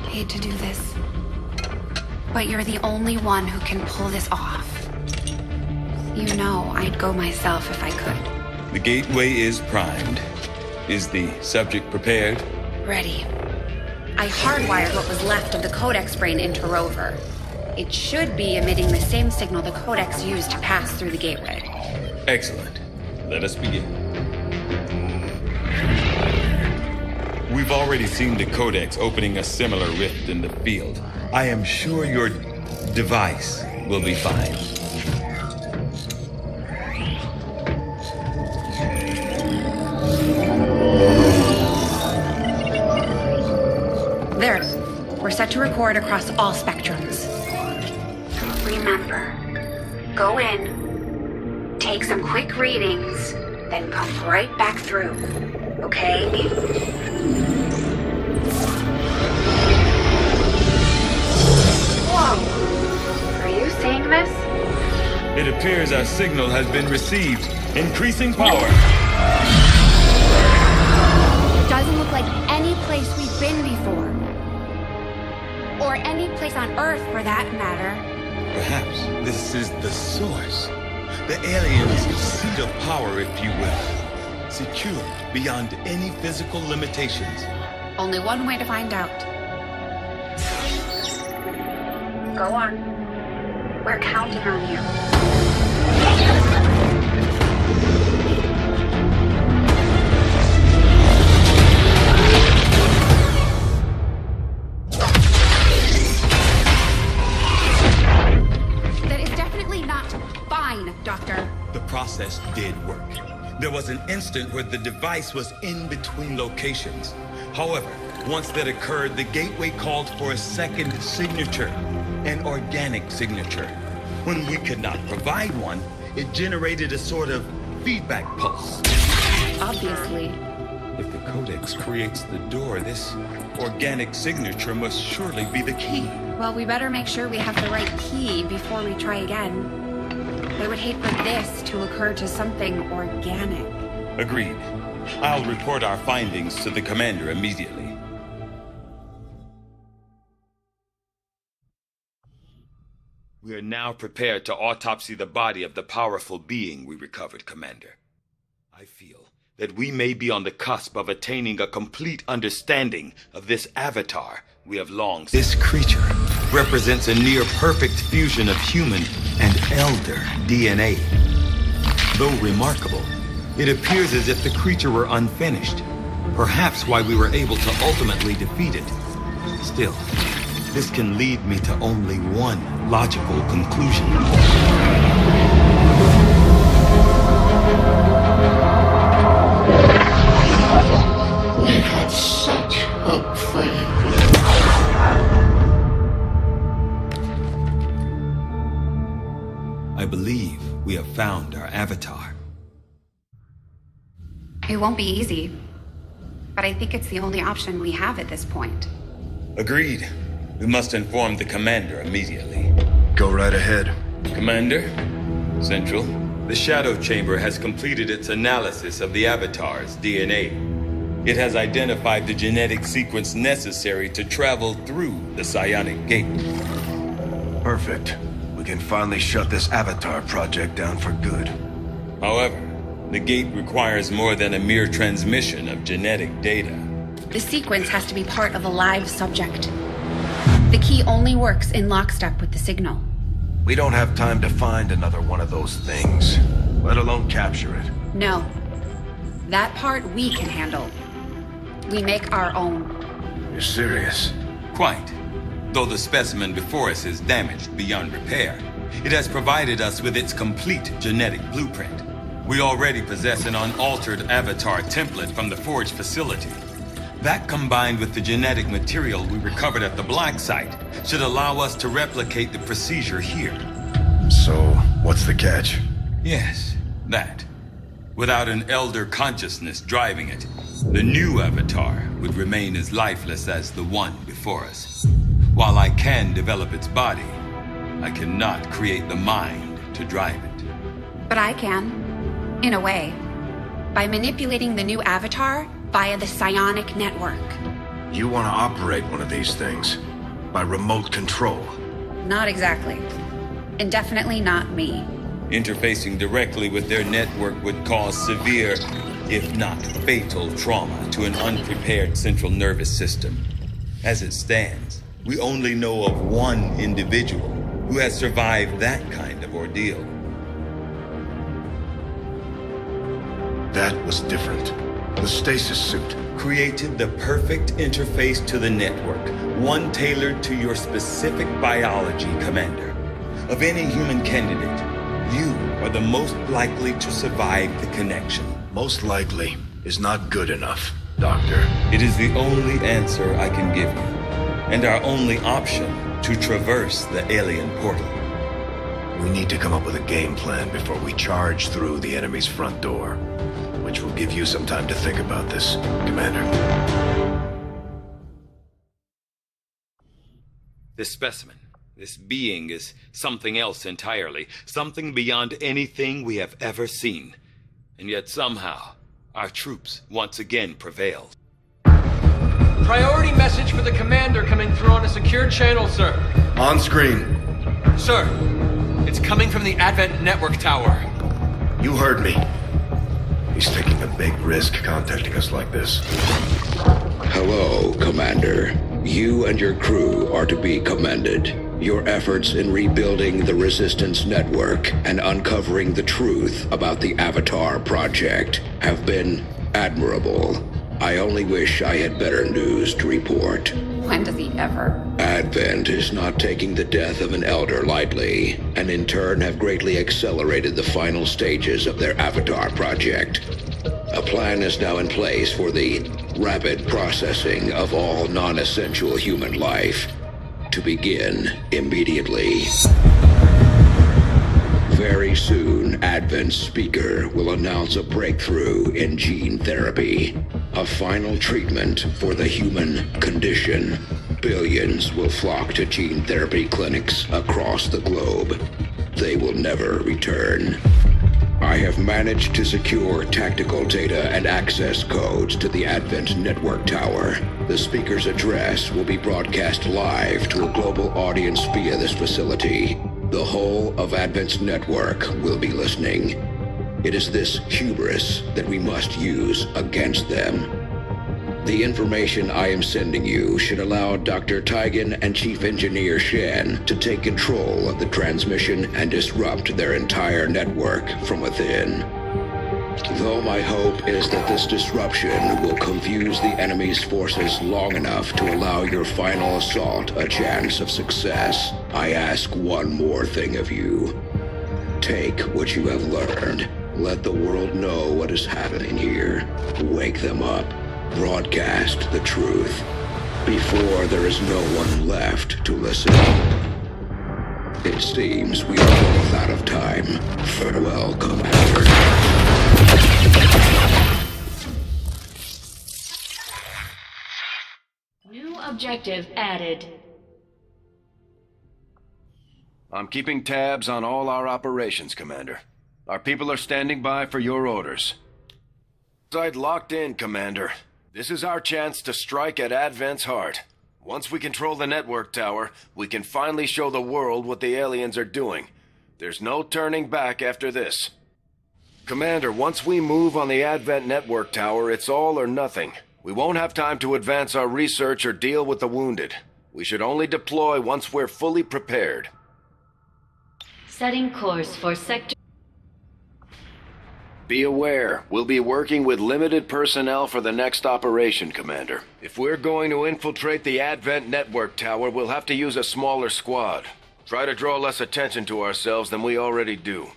Hate to do this, but you're the only one who can pull this off. You know I'd go myself if I could. The gateway is primed. Is the subject prepared? Ready. I hardwired what was left of the Codex brain into Rover. It should be emitting the same signal the Codex used to pass through the gateway. Excellent. Let us begin. We've already seen the Codex opening a similar rift in the field. I am sure your device will be fine. There. We're set to record across all spectrums. Remember, go in, take some quick readings, then come right back through, okay? Whoa! Are you seeing this? It appears our signal has been received. Increasing power. Doesn't look like any place we've been before. Or any place on Earth, for that matter. Perhaps this is the source. The alien's seat of power, if you will. Secure beyond any physical limitations. Only one way to find out. Go on. We're counting on you. Doctor. The process did work. There was an instant where the device was in between locations. However, once that occurred, the gateway called for a second signature, an organic signature. When we could not provide one, it generated a sort of feedback pulse. Obviously. If the Codex creates the door, this organic signature must surely be the key. Well, we better make sure we have the right key before we try again. I would hate for this to occur to something organic. Agreed. I'll report our findings to the commander immediately. We are now prepared to autopsy the body of the powerful being we recovered, Commander. I feel that we may be on the cusp of attaining a complete understanding of this avatar we have long seen. This creature represents a near-perfect fusion of human and elder DNA. Though remarkable, it appears as if the creature were unfinished, perhaps why we were able to ultimately defeat it. Still, this can lead me to only one logical conclusion. We had such hope for you. I believe we have found our avatar. It won't be easy, but I think it's the only option we have at this point. Agreed. We must inform the commander immediately. Go right ahead. Commander, Central, the Shadow Chamber has completed its analysis of the avatar's DNA. It has identified the genetic sequence necessary to travel through the Psionic Gate. Perfect. We can finally shut this Avatar project down for good. However, the gate requires more than a mere transmission of genetic data. The sequence has to be part of a live subject. The key only works in lockstep with the signal. We don't have time to find another one of those things, let alone capture it. No. That part we can handle. We make our own. You're serious? Quite. Though the specimen before us is damaged beyond repair, it has provided us with its complete genetic blueprint. We already possess an unaltered avatar template from the Forge facility. That, combined with the genetic material we recovered at the Blacksite, should allow us to replicate the procedure here. So, what's the catch? Yes, that. Without an elder consciousness driving it, the new avatar would remain as lifeless as the one before us. While I can develop its body, I cannot create the mind to drive it. But I can. In a way. By manipulating the new avatar via the psionic network. You want to operate one of these things? By remote control? Not exactly. And definitely not me. Interfacing directly with their network would cause severe, if not fatal, trauma to an unprepared central nervous system. As it stands, we only know of one individual who has survived that kind of ordeal. That was different. The Stasis Suit created the perfect interface to the network, one tailored to your specific biology, Commander. Of any human candidate, you are the most likely to survive the connection. Most likely is not good enough, Doctor. It is the only answer I can give you, and our only option to traverse the alien portal. We need to come up with a game plan before we charge through the enemy's front door, which will give you some time to think about this, Commander. This specimen, this being, is something else entirely, something beyond anything we have ever seen. And yet somehow, our troops once again prevailed. Priority message for the commander coming through on a secure channel, sir. On screen. Sir, it's coming from the Advent Network Tower. You heard me. He's taking a big risk contacting us like this. Hello, Commander. You and your crew are to be commended. Your efforts in rebuilding the Resistance Network and uncovering the truth about the Avatar Project have been admirable. I only wish I had better news to report. When does he ever? Advent is not taking the death of an elder lightly, and in turn have greatly accelerated the final stages of their Avatar Project. A plan is now in place for the rapid processing of all non-essential human life, to begin immediately. Very soon, Advent's speaker will announce a breakthrough in gene therapy, a final treatment for the human condition. Billions will flock to gene therapy clinics across the globe. They will never return. I have managed to secure tactical data and access codes to the Advent Network Tower. The speaker's address will be broadcast live to a global audience via this facility. The whole of Advent's network will be listening. It is this hubris that we must use against them. The information I am sending you should allow Dr. Tygan and Chief Engineer Shen to take control of the transmission and disrupt their entire network from within. Though my hope is that this disruption will confuse the enemy's forces long enough to allow your final assault a chance of success, I ask one more thing of you. Take what you have learned. Let the world know what is happening here. Wake them up. Broadcast the truth before there is no one left to listen. It seems we are both out of time. Farewell, Commander. New objective added. I'm keeping tabs on all our operations, Commander. Our people are standing by for your orders. Site locked in, Commander. This is our chance to strike at Advent's heart. Once we control the network tower, we can finally show the world what the aliens are doing. There's no turning back after this. Commander, once we move on the Advent network tower, it's all or nothing. We won't have time to advance our research or deal with the wounded. We should only deploy once we're fully prepared. Setting course for sector. Be aware, we'll be working with limited personnel for the next operation, Commander. If we're going to infiltrate the Advent network tower, we'll have to use a smaller squad. Try to draw less attention to ourselves than we already do.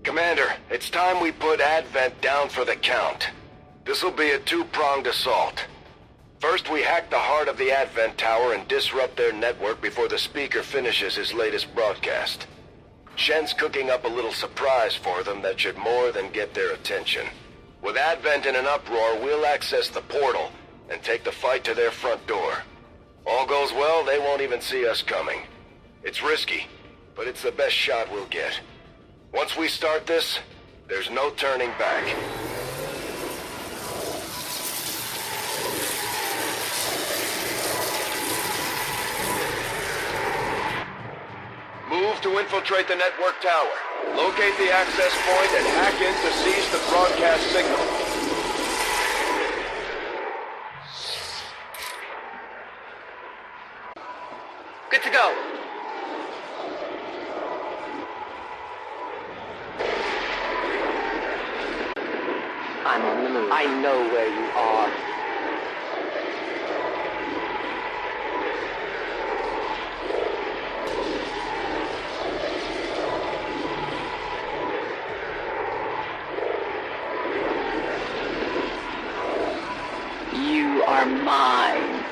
Commander, it's time we put Advent down for the count. This'll be a two-pronged assault. First, we hack the heart of the Advent Tower and disrupt their network before the speaker finishes his latest broadcast. Shen's cooking up a little surprise for them that should more than get their attention. With Advent in an uproar, we'll access the portal and take the fight to their front door. All goes well, they won't even see us coming. It's risky, but it's the best shot we'll get. Once we start this, there's no turning back. Move to infiltrate the network tower. Locate the access point and hack in to seize the broadcast signal. Good to go. I'm on the move. I know where you are. You are mine.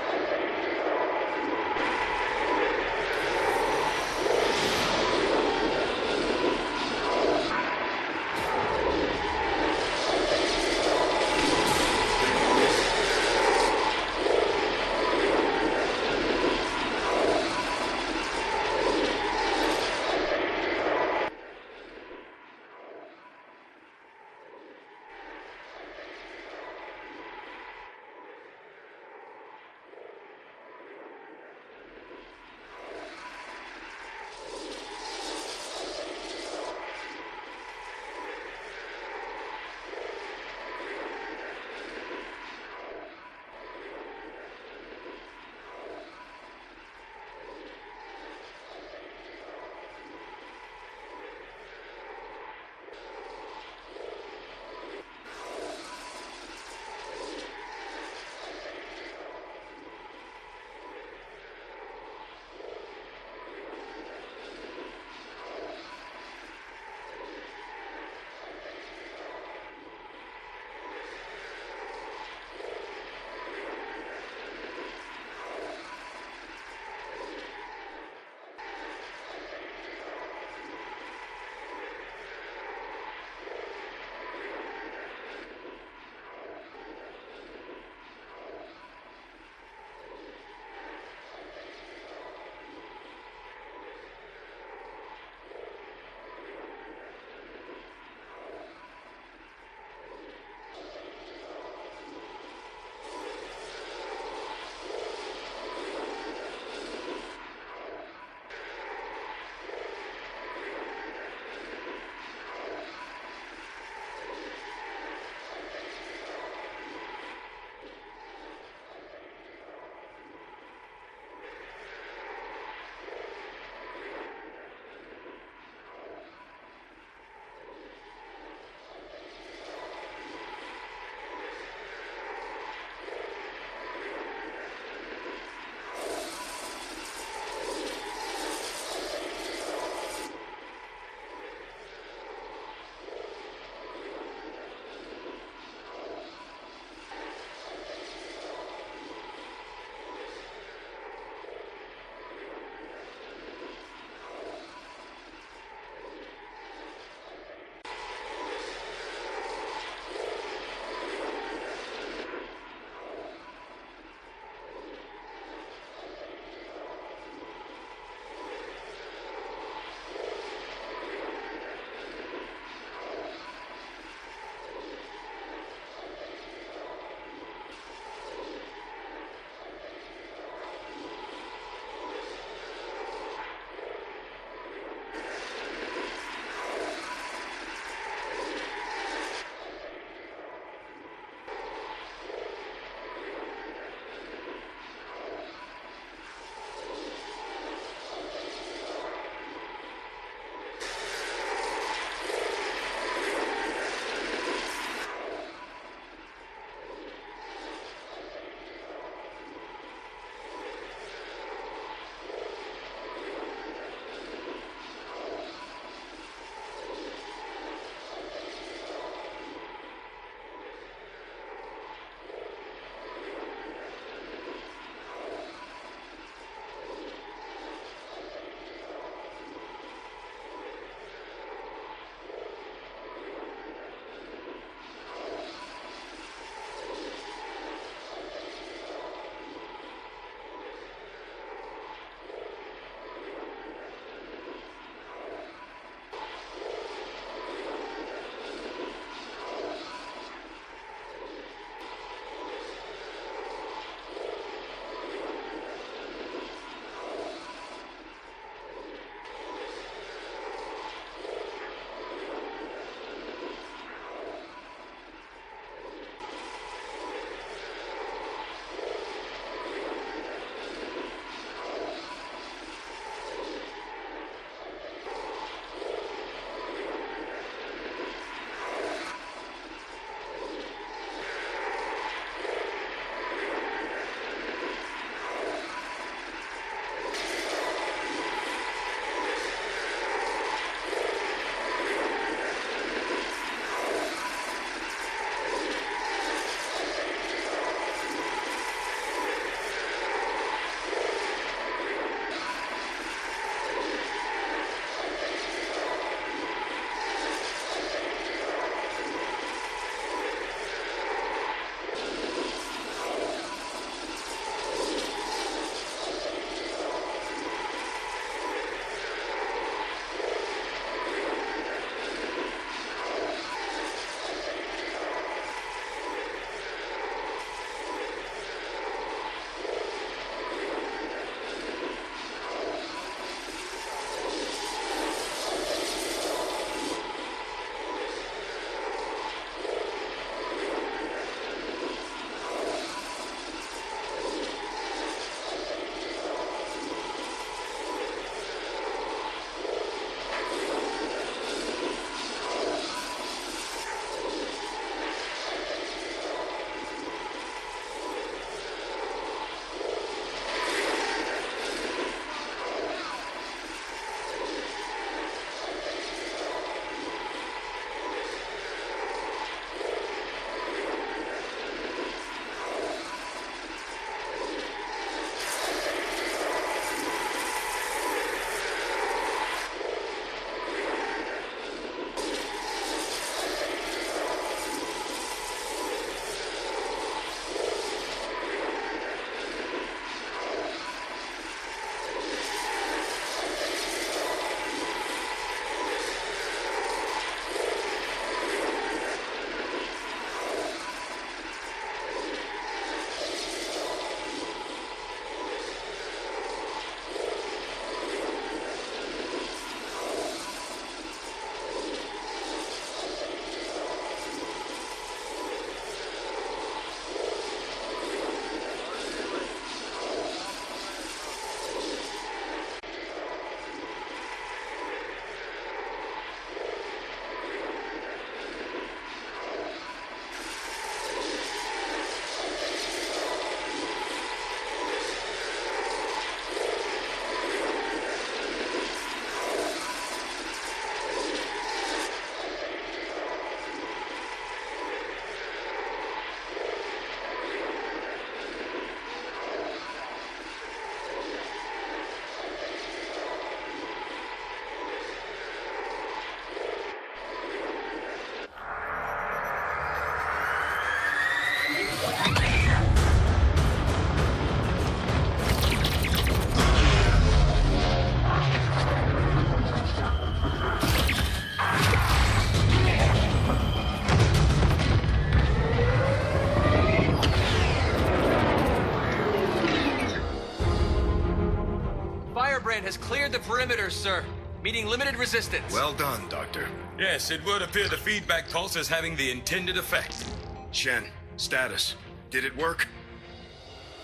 cleared the perimeter, sir. Meeting limited resistance. Well done, Doctor. Yes, it would appear the feedback pulse is having the intended effect. Shen, status. Did it work?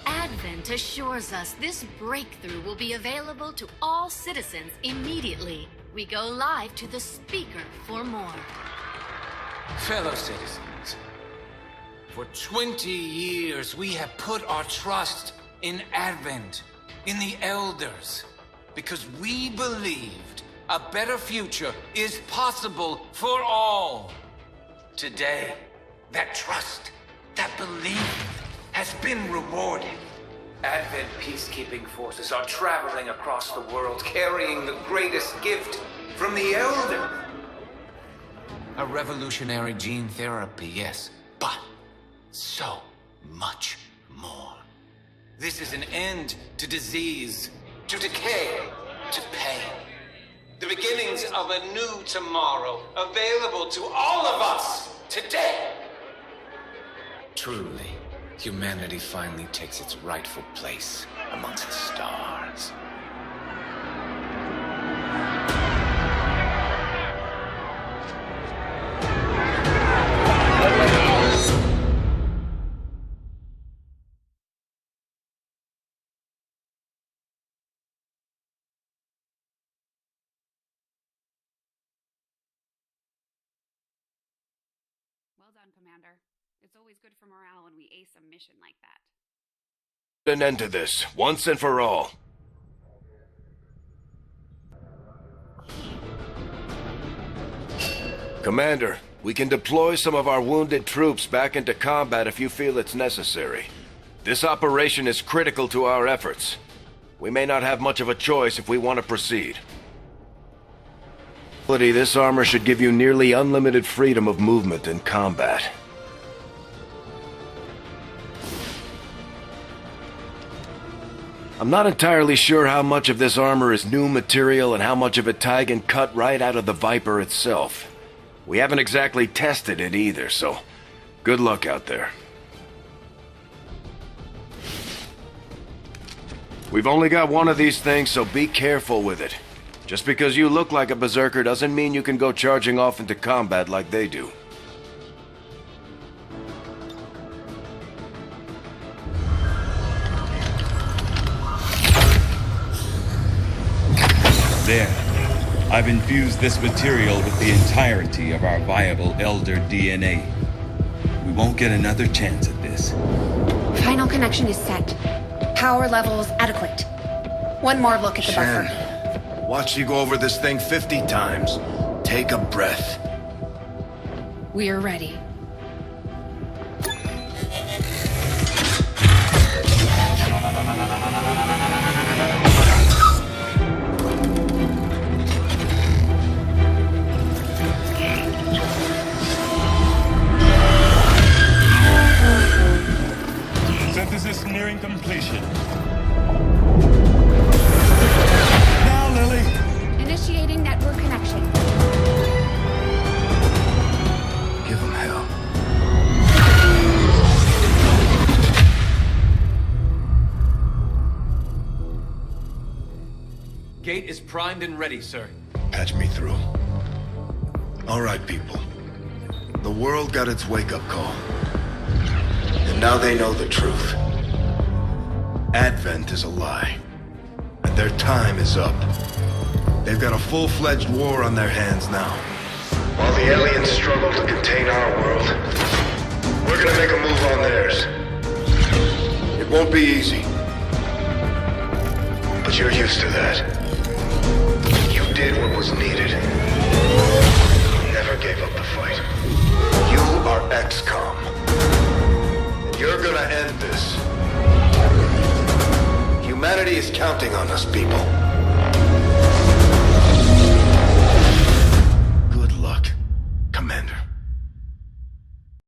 Advent assures us this breakthrough will be available to all citizens immediately. We go live to the speaker for more. Fellow citizens, for 20 years we have put our trust in Advent, in the Elders, because we believed a better future is possible for all. Today, that trust, that belief has been rewarded. Advent peacekeeping forces are traveling across the world carrying the greatest gift from the Elder. A revolutionary gene therapy, yes, but so much more. This is an end to disease, to decay, to pain. The beginnings of a new tomorrow, available to all of us today. Truly, humanity finally takes its rightful place amongst the stars. Well done, Commander. It's always good for morale when we ace a mission like that. An end to this, once and for all. Commander, we can deploy some of our wounded troops back into combat if you feel it's necessary. This operation is critical to our efforts. We may not have much of a choice if we want to proceed. This armor should give you nearly unlimited freedom of movement in combat. I'm not entirely sure how much of this armor is new material and how much of it Tygan cut right out of the Viper itself. We haven't exactly tested it either, so good luck out there. We've only got one of these things, so be careful with it. Just because you look like a berserker doesn't mean you can go charging off into combat like they do. There. I've infused this material with the entirety of our viable Elder DNA. We won't get another chance at this. Final connection is set. Power levels adequate. One more look at the buffer. Watch you go over this thing 50 times. Take a breath. We're ready. Synthesis nearing completion. Initiating network connection. Give him hell. Gate is primed and ready, sir. Patch me through. All right, people. The world got its wake-up call. And now they know the truth. Advent is a lie. And their time is up. They've got a full-fledged war on their hands now. While the aliens struggle to contain our world, we're gonna make a move on theirs. It won't be easy. But you're used to that. You did what was needed. Never gave up the fight. You are XCOM. And you're gonna end this. Humanity is counting on us, people.